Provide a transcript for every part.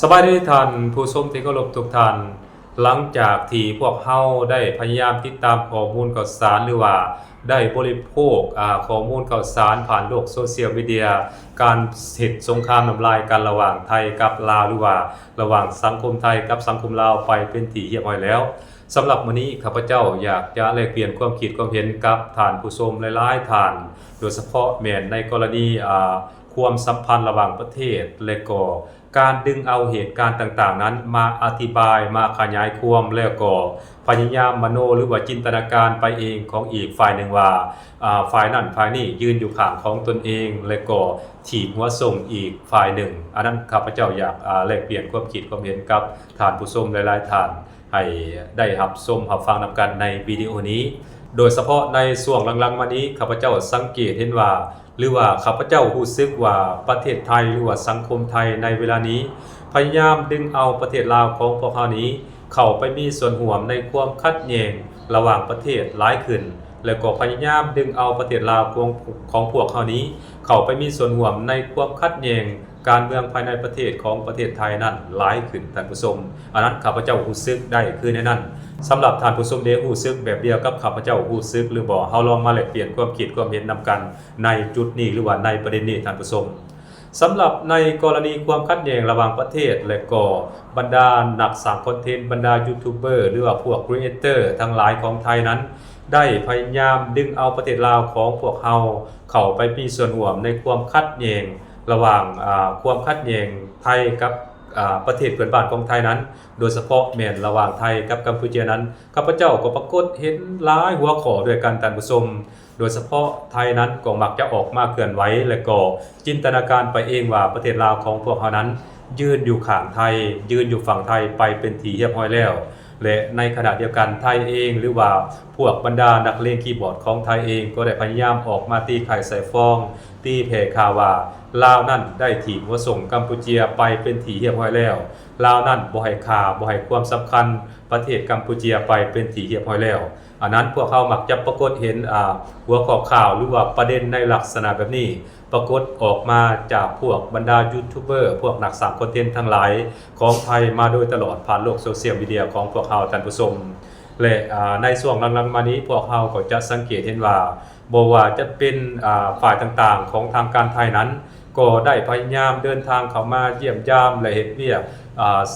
สบายดีท่านผู้ชมที่เคารพทุกท่านหลังจากที่พวกเฮาได้พยายามติดตามข้อมูลข่าวสารหรือว่าได้บริโภคข้อมูลข่าวสารผ่านโลกโซเชียลมีเดียการเหตุสงครามน้ำลายกันระหว่างไทยกับลาวหรือว่าระหว่างสังคมไทยกับสังคมลาวไปเป็นที่เรียบร้อยแล้วสำหรับมื้อนี้ข้าพเจ้าอยากจะแลกเปลี่ยนความคิดความเห็นกับท่านผู้ชมหลายๆท่านโดยเฉพาะแม่นในกรณีความสัมพันธ์ระหว่างประเทศและก็การดึงเอาเหตุการณ์ต่างๆนั้นมาอธิบายมาขยายความแล้วก็พยายามมโนหรือว่าจินตนาการไปเองของอีกฝ่ายหนึ่งว่าฝ่ายนั้นฝ่ายนี้ยืนอยู่ข้างของตนเองและก็ถีบหัวส่งอีกฝ่ายหนึ่งอันนั้นข้าพเจ้าอยากแลกเปลี่ยนความคิดความเห็นกับท่านผู้ชมหลายๆท่านให้ได้รับชมรับฟังนำกันในวิดีโอนี้โดยเฉพาะในช่วงหลังๆมานี้ข้าพเจ้าสังเกตเห็นว่าหรือว่าข้าพเจ้ารู้สึกว่าประเทศไทยหรือว่าสังคมไทยในเวลานี้พยายามดึงเอาประเทศลาวของพวกเขานี้เข้าไปมีส่วนร่วมในความขัดแย้งระหว่างประเทศหลายขึ้นแล้วก็พยายามดึงเอาประเทศลาวของพวกเขานี้เข้าไปมีส่วนร่วมในความขัดแย้งการเมืองภายในประเทศของประเทศไทยนั้นหลายขึ้นท่านผู้ชมอันนั้นข้าพเจ้ารู้สึกได้คือในนั้นสำหรับท่านผู้ชมได้รู้สึกแบบเดียวกับข้าพเจ้ารู้สึกหรือบ่เฮาลองมาแลกเปลี่ยนความคิดความเห็นนำกันในจุดนี้หรือว่าในประเด็นนี้ท่านผู้ชมสำหรับในกรณีความขัดแย้งระหว่างประเทศและก็บรรดานักสร้างคอนเทนต์บรรดายูทูบเบอร์หรือว่าพวกครีเอเตอร์ทั้งหลายของไทยนั้นได้พยายามดึงเอาประเทศลาวของพวกเฮาเข้าไปมีส่วนร่วมในความขัดแย้งระหว่างความขัดแย้งไทยกับประเทศเพื่อนบ้านของไทยนั้นโดยเฉพาะแม่นระหว่างไทยกับกัมพูชานั้นข้าพเจ้าก็ปรากฏเห็นหลายหัวข้อด้วยกันท่านผู้ชมโดยเฉพาะไทยนั้นก็มักจะออกมาเคลื่อนไหวและก็จินตนาการไปเองว่าประเทศลาวของพวกเขานั้นยืนอยู่ข้างไทยยืนอยู่ฝั่งไทยไปเป็นที่เรียบร้อยแล้วและในขณะเดียวกันไทยเองหรือว่าพวกบรรดานักเลงคีย์บอร์ดของไทยเองก็ได้พยายามออกมาตีไข่ใส่ฟองตีแผ่ข่าวว่าลาวนั่นได้ถีบหัวส่งกัมพูชาไปเป็นที่เรียบร้อยแล้วลาวนั่นบ่ให้ค่าบ่ให้ความสำคัญประเทศกัมพูชาไปเป็นที่เรียบร้อยแล้วอันนั้นพวกเขามักจะปรากฏเห็นหัวข้อข่าวหรือว่าประเด็นในลักษณะแบบนี้ปรากฏออกมาจากพวกบรรดายูทูบเบอร์พวกนักสร้างคอนเทนต์ทั้งหลายของไทยมาโดยตลอดผ่านโลกโซเชียลมีเดียของพวกเขาท่านผู้ชมและในช่วงหลังๆมานี้พวกเขาก็จะสังเกตเห็นว่าบ่ว่าจะเป็นฝ่ายต่างๆของทางการไทยนั้นก็ได้พยายามเดินทางเข้ามาเยี่ยมยามและเฮ็ดเวียก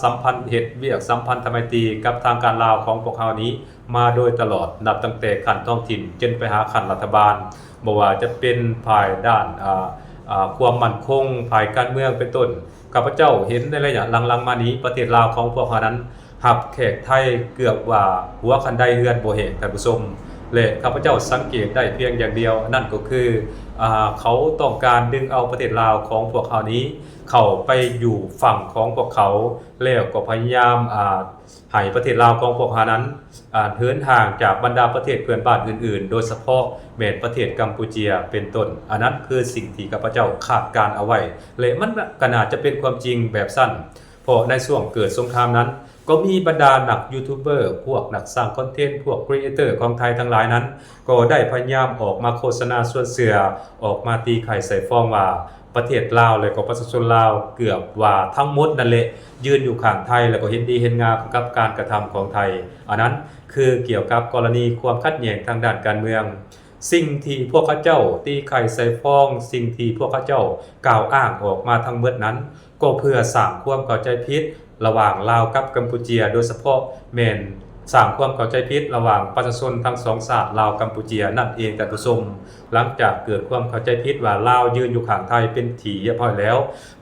สัมพันธ์ไมตรีกับทางการลาวของพวกเขานี้มาโดยตลอดนับตั้งแต่ขั้นท้องถิ่นจนไปหาขั้นรัฐบาลบ่ว่าจะเป็นฝ่ายด้านความมั่นคงฝ่ายการเมืองเป็นต้นข้าพเจ้าเห็นในระยะหลังๆมานี้ประเทศลาวของพวกเขานั้นหับแขกไทยเกือบว่าหัวคันไดเฮือนบ่แห้งท่านผู้ชมและข้าพเจ้าสังเกตได้เพียงอย่างเดียวนั่นก็คือเขาต้องการดึงเอาประเทศลาวของพวกเขานี้เข้าไปอยู่ฝั่งของพวกเขาแล้วก็พยายามให้ประเทศลาวของพวกเขานั้นเหินห่างจากบรรดาประเทศเพื่อนบ้านอื่นๆโดยเฉพาะแม้ประเทศกัมพูชาเป็นต้นอันนั้นคือสิ่งที่ข้าพเจ้าคาดการเอาไว้และมันก็น่าจะเป็นความจริงแบบสั้นเพราะในช่วงเกิดสงครามนั้นก็มีบรรดานักยูทูบเบอร์พวกนักสร้างคอนเทนต์พวกครีเอเตอร์ของไทยทั้งหลายนั้นก็ได้พยายามออกมาโฆษณาส่วนเสือออกมาตีไข่ใส่ฟองว่าประเทศลาวและก็ประชาชนลาวเกือบว่าทั้งหมดนั่นแหละยืนอยู่ข้างไทยแล้วก็เห็นดีเห็นงามกับการกระทำของไทยอันนั้นคือเกี่ยวกับกรณีความขัดแย้งทางด้านการเมืองสิ่งที่พวกเขาเจ้าตีไข่ใส่ฟองสิ่งที่พวกเขาเจ้ากล่าวอ้างออกมาทั้งหมดนั้นก็เพื่อสร้างความเข้าใจผิดระหว่างลาวกับกัมพูชาโดยเฉพาะแม่นสร้างความเข้าใจผิดระหว่างประชาชนทั้งสองชาติลาวกัมพูชานั่นเองท่านผู้ชมหลังจากเกิดความเข้าใจผิดว่าลาวยืนอยู่ข้างไทยเป็นที่เรียบร้อยแล้ว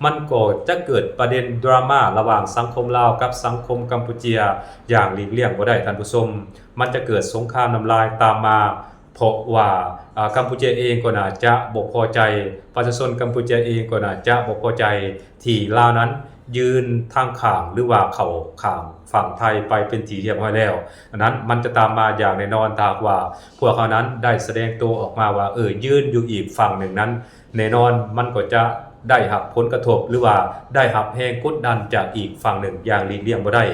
มันก็จะเกิดประเด็นดราม่าระหว่างสังคมลาวกับสังคมกัมพูชาอย่างหลีกเลี่ยงบ่ได้ท่านผู้ชมมันจะเกิดสงครามน้ำลายตามมาเพราะว่ากัมพูชาเองก็น่าจะบ่พอใจประชาชนกัมพูชาเองก็น่าจะบ่พอใจที่ลาวนั้นยืนทางข้างหรือว่าเข้าข้างฝั่งไทยไปเป็นที่เรียบร้อยแล้วอันนั้นมันจะตามมาอย่างแน่นอนถ้าว่าพวกเขานั้นได้แสดงตัวออกมาว่ายืนอยู่อีกฝั่งหนึ่งนั้นแน่นอนมันก็จะได้รับผลกระทบหรือว่าได้รับแรงกดดันจากอีกฝั่งหนึ่งอย่างหลีกเลี่ยงบ่ได้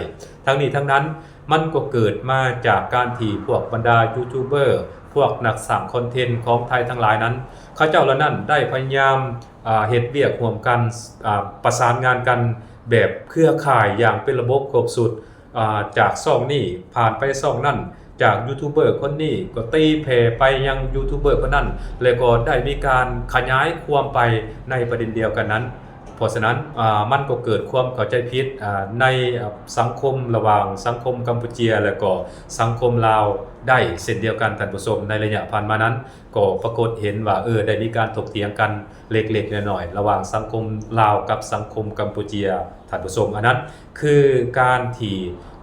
ทั้งนี้ทั้งนั้นมันก็เกิดมาจากการที่พวกบรรดายูทูบเบอร์พวกนักสร้างคอนเทนต์ของไทยทั้งหลายนั้นเขาเจ้าเหล่านั้นได้พยายามเฮ็ดเวียกร่วมกันประสานงานกัน แบบเครือข่ายอย่างเป็นระบบครบสุดจากช่องนี้ผ่านไปช่องนั้นจากยูทูบเบอร์คนนี้ก็ตีแผ่ไปยังยูทูบเบอร์คนนั้นแล้วก็ได้มีการขยายความไปในประเด็นเดียวกันนั้นเพราะฉะนั้นมันก็เกิดความเข้าใจผิดในสังคมระหว่างสังคมกัมพูชีและก็สังคมลาวได้เช่นเดียวกันท่านผู้ชมในระยะผ่านมานั้นก็ปรากฏเห็นว่าได้มีการถกเถียงกันเล็กๆน้อยๆระหว่างสังคมลาวกับสังคมกัมพูชีท่านผู้ชมอันนั้นคือการที่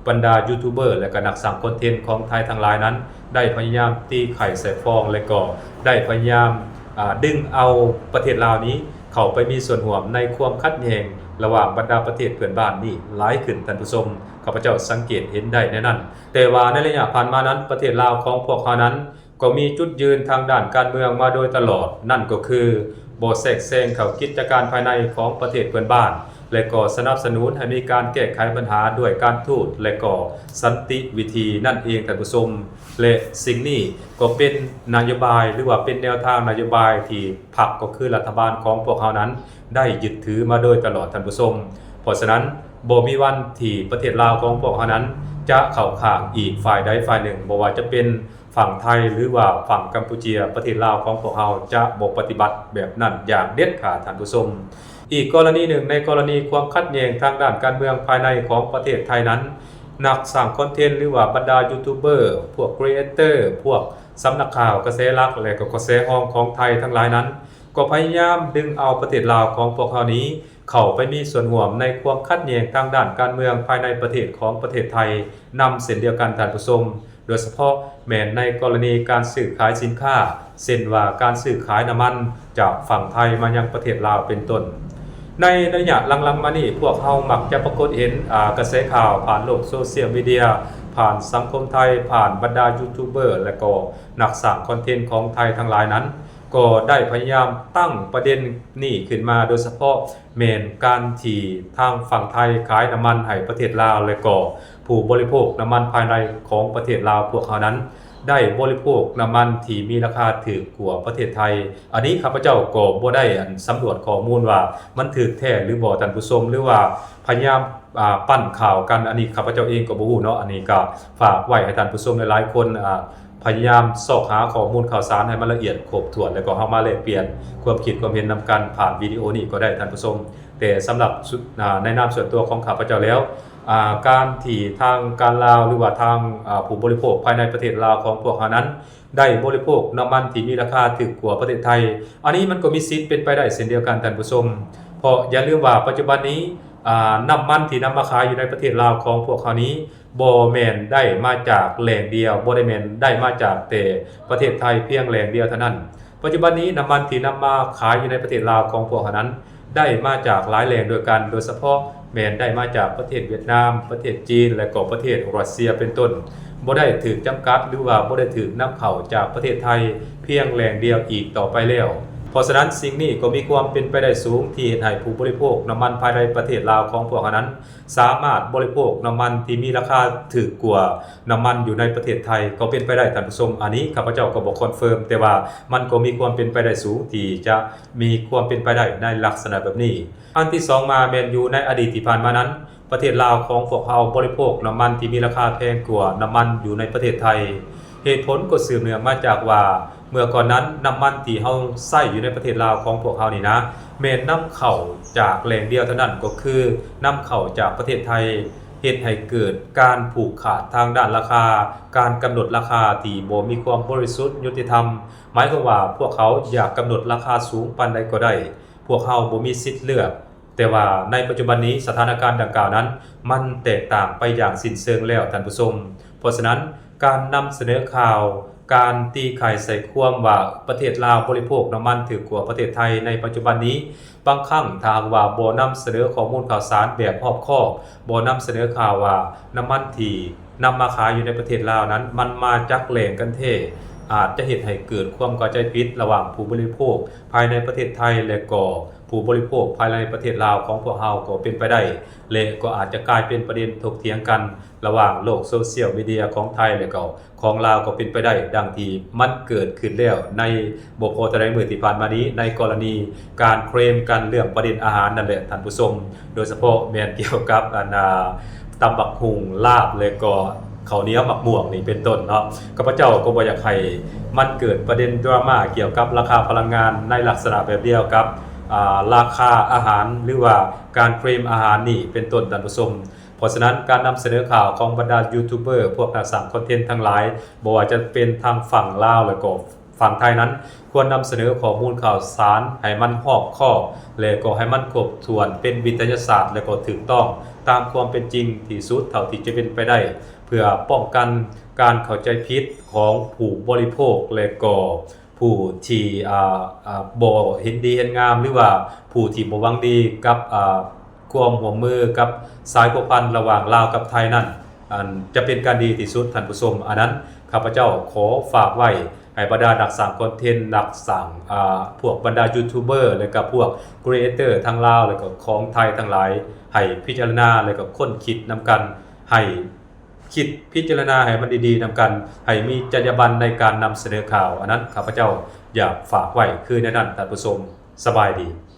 บรรดายูทูบเบอร์และก็นักสร้างคอนเทนต์ของไทยทั้งหลายนั้นได้พยายามตีไข่ใส่ฟองและก็ได้พยายามดึงเอาประเทศลาวนี้เข้าไปมีส่วนร่วมในความขัดแย้งระหว่างบรรดาประเทศเพื่อนบ้านนี่หลายขึ้นท่านผู้ชมข้าพเจ้าสังเกตเห็นได้ในนั้นแต่ว่าในระยะผ่านมานั้นประเทศลาวของพวกเขานั้นก็มีจุดยืนทางด้านการเมืองมาโดยตลอดนั่นก็คือบ่แทรกแซงเข้ากิจการภายในของประเทศเพื่อนบ้านและก็สนับสนุนให้มีการแก้ไขปัญหาด้วยการทูตและก็สันติวิธีนั่นเองท่านผู้ชมและสิ่งนี้ก็เป็นนโยบายหรือว่าเป็นแนวทางนโยบายที่พรรคก็คือรัฐบาลของพวกเขานั้นได้ยึดถือมาโดยตลอดท่านผู้ชมเพราะฉะนั้นบ่มีวันที่ประเทศลาวของพวกเขานั้นจะเข้าข้างอีกฝ่ายใดฝ่ายหนึ่งบ่ว่าจะเป็นฝั่งไทยหรือว่าฝั่งกัมพูชีประเทศลาวของพวกเขาจะบ่ปฏิบัติแบบนั้นอย่างเด็ดขาดท่านผู้ชมอีกกรณีหนึ่งในกรณีความขัดแย้งทางด้านการเมืองภายในของประเทศไทยนั้นนักสร้างคอนเทนต์หรือว่าบรรดายูทูบเบอร์พวกครีเอเตอร์พวกสำนักข่าวกระแสหลักและก็กระแสห้องของไทยทั้งหลายนั้นก็พยายามดึงเอาประเทศลาวของพวกเขานี้เข้าไปมีส่วนร่วมในความขัดแย้งทางด้านการเมืองภายในประเทศของประเทศไทยนำเส้นเดียวกันท่านผู้ชมโดยเฉพาะแม้ในกรณีการซื้อขายสินค้าเช่นว่าการซื้อขายน้ำมันจากฝั่งไทยมายังประเทศลาวเป็นต้นในระยะหลังๆมานี่พวกเขามักจะปรากฏเห็นกระแสข่าวผ่านโลกโซเชียลมีเดียผ่านสังคมไทยผ่านบรรดายูทูบเบอร์และก็นักสร้างคอนเทนต์ของไทยทั้งหลายนั้นก็ได้พยายามตั้งประเด็นนี้ขึ้นมาโดยเฉพาะเมนการที่ทางฝั่งไทยขายน้ำมันให้ประเทศลาวและก็ผู้บริโภคน้ำมันภายในของประเทศลาวพวกเขานั้นได้บริโภคน้ำมันที่มีราคาถูกกว่าประเทศไทยอันนี้ข้าพเจ้าก็บ่ได้สำรวจข้อมูลว่ามันถูกแท้หรือบ่ท่านผู้ชมหรือว่าพยายามปั้นข่าวกันอันนี้ข้าพเจ้าเองก็บ่ฮู้เนาะอันนี้ก็ฝากไว้ให้ท่านผู้ชมหลายๆคนพยายามสอบหาข้อมูลข่าวสารให้มันละเอียดครบถ้วนแล้วก็เฮามาแลกเปลี่ยนความคิดความเห็นนำกันผ่านวิดีโอนี้ก็ได้ท่านผู้ชมแต่สำหรับในนามส่วนตัวของข้าพเจ้าแล้วการที่ทางการลาวหรือว่าทางผู้บริโภคภายในประเทศลาวของพวกเขานั้นได้บริโภคน้ำมันที่มีราคาถูกกว่าประเทศไทยอันนี้มันก็มีสิทธิ์เป็นไปได้เช่นเดียวกันท่านผู้ชมเพราะอย่าลืมว่าปัจจุบันนี้น้ำมันที่นำมาขายอยู่ในประเทศลาวของพวกเขานี้บ่แม่นได้มาจากแหล่งเดียวบ่ได้แม่นได้มาจากแต่ประเทศไทยเพียงแหล่งเดียวเท่านั้นปัจจุบันนี้น้ำมันที่นำมาขายอยู่ในประเทศลาวของพวกเขานั้นได้มาจากหลายแหล่งโดยกันโดยเฉพาะแม้นได้มาจากประเทศเวียดนามประเทศจีนและก็ประเทศรัสเซียเป็นต้นบ่ได้ถูกจำกัดหรือว่าบ่ได้ถูกนำเข้าจากประเทศไทยเพียงแหล่งเดียวอีกต่อไปแล้วเพราะฉะนั้นสิ่งนี้ก็มีความเป็นไปได้สูงที่ให้ผู้บริโภคน้ำมันภายในประเทศลาวของพวกเขานั้นสามารถบริโภคน้ำมันที่มีราคาถูกกว่าน้ำมันอยู่ในประเทศไทยก็เป็นไปได้ท่านผู้ชมอันนี้ข้าพเจ้าก็บ่คอนเฟิร์มแต่ว่ามันก็มีความเป็นไปได้สูงที่จะมีความเป็นไปได้ในลักษณะแบบนี้อันที่2มาแม่นอยู่ในอดีตที่ผ่านมานั้นประเทศลาวของพวกเขาบริโภคน้ำมันที่มีราคาแพงกว่าน้ำมันอยู่ในประเทศไทยเหตุผลก็สืบเนื่องมาจากว่าเมื่อก่อนนั้นน้ำมันที่เฮาใช้อยู่ในประเทศลาวของพวกเขานี่นะแม่นนำเข้าจากแหล่งเดียวเท่านั้นก็คือนำเข้าจากประเทศไทยเฮ็ดให้เกิดการผูกขาดทางด้านราคาการกำหนดราคาที่บ่มีความบริสุทธิ์ยุติธรรมหมายความว่าพวกเขาอยากกำหนดราคาสูงปานใดก็ได้พวกเขาบ่มีสิทธิ์เลือกแต่ว่าในปัจจุบันนี้สถานการณ์ดังกล่าวนั้นมันแตกต่างไปอย่างสิ้นเชิงแล้วท่านผู้ชมเพราะฉะนั้นการนำเสนอข่าวการตีไข่ใส่ความว่าประเทศลาวบริโภคน้ำมันถูกกว่าประเทศไทยในปัจจุบันนี้บางครั้งทางว่าบ่นำเสนอข้อมูลข่าวสารแบบรอบคอบบ่นำเสนอข่าวว่าน้ำมันที่นำมาขายอยู่ในประเทศลาวนั้นมันมาจากแหล่งกันแท้ อาจจะเฮ็ดให้เกิดความเข้าใจผิดระหว่างผู้บริโภคภายในประเทศไทยและก็ผู้บริโภคภายในประเทศลาวของพวกเราก็เป็นไปได้และก็อาจจะกลายเป็นประเด็นถกเถียงกันระหว่างโลกโซเชียลมีเดียของไทยและก็ของลาวก็เป็นไปได้ดังที่มันเกิดขึ้นแล้วในบ่พอแต่ใดมื้อที่ผ่านมานี้ในกรณีการเคลมกันเรื่องประเด็นอาหารนั่นแหละท่านผู้ชมโดยเฉพาะแม่นเกี่ยวกับตำบักหุ่งลาบและก็ข้าวเหนียวหมักม่วงนี่เป็นต้นเนาะข้าพเจ้าก็บ่อยากให้มันเกิดประเด็นดราม่าเกี่ยวกับราคาพลังงานในลักษณะแบบเดียวกับราคาอาหารหรือว่าการเคลมอาหารนี่เป็นต้นท่านผู้ชมเพราะฉะนั้นการนำเสนอข่าวของบรรดายูทูบเบอร์พวกนักสร้างคอนเทนต์ทั้งหลายบ่ว่าจะเป็นทางฝั่งลาวและก็ฝั่งไทยนั้นควรนำเสนอข้อมูลข่าวสารให้มันรอบคอบและก็ให้มันครบถ้วนเป็นวิทยาศาสตร์และก็ถูกต้องตามความเป็นจริงที่สุดเท่าที่จะเป็นไปได้เพื่อป้องกันการเข้าใจผิดของผู้บริโภคและก็ผู้ที่บ่เห็นดีเห็นงามหรือว่าผู้ที่บ่หวังดีกับความร่วมมือกับสายพันธุ์ระหว่างลาวกับไทยนั้นจะเป็นการดีที่สุดท่านผู้ชมอันนั้นข้าพเจ้าขอฝากไว้ให้บรรดานักสร้างคอนเทนต์นักสร้างพวกบรรดายูทูบเบอร์และก็พวกครีเอเตอร์ทั้งลาวและก็ของไทยทั้งหลายให้พิจารณาและก็ค้นคิดนำกันให้คิดพิจารณาให้มันดีๆนำกันให้มีจรรยาบรรณในการนำเสนอข่าวอันนั้นข้าพเจ้าอยากฝากไว้คือในนั้นท่านผู้ชมสบายดี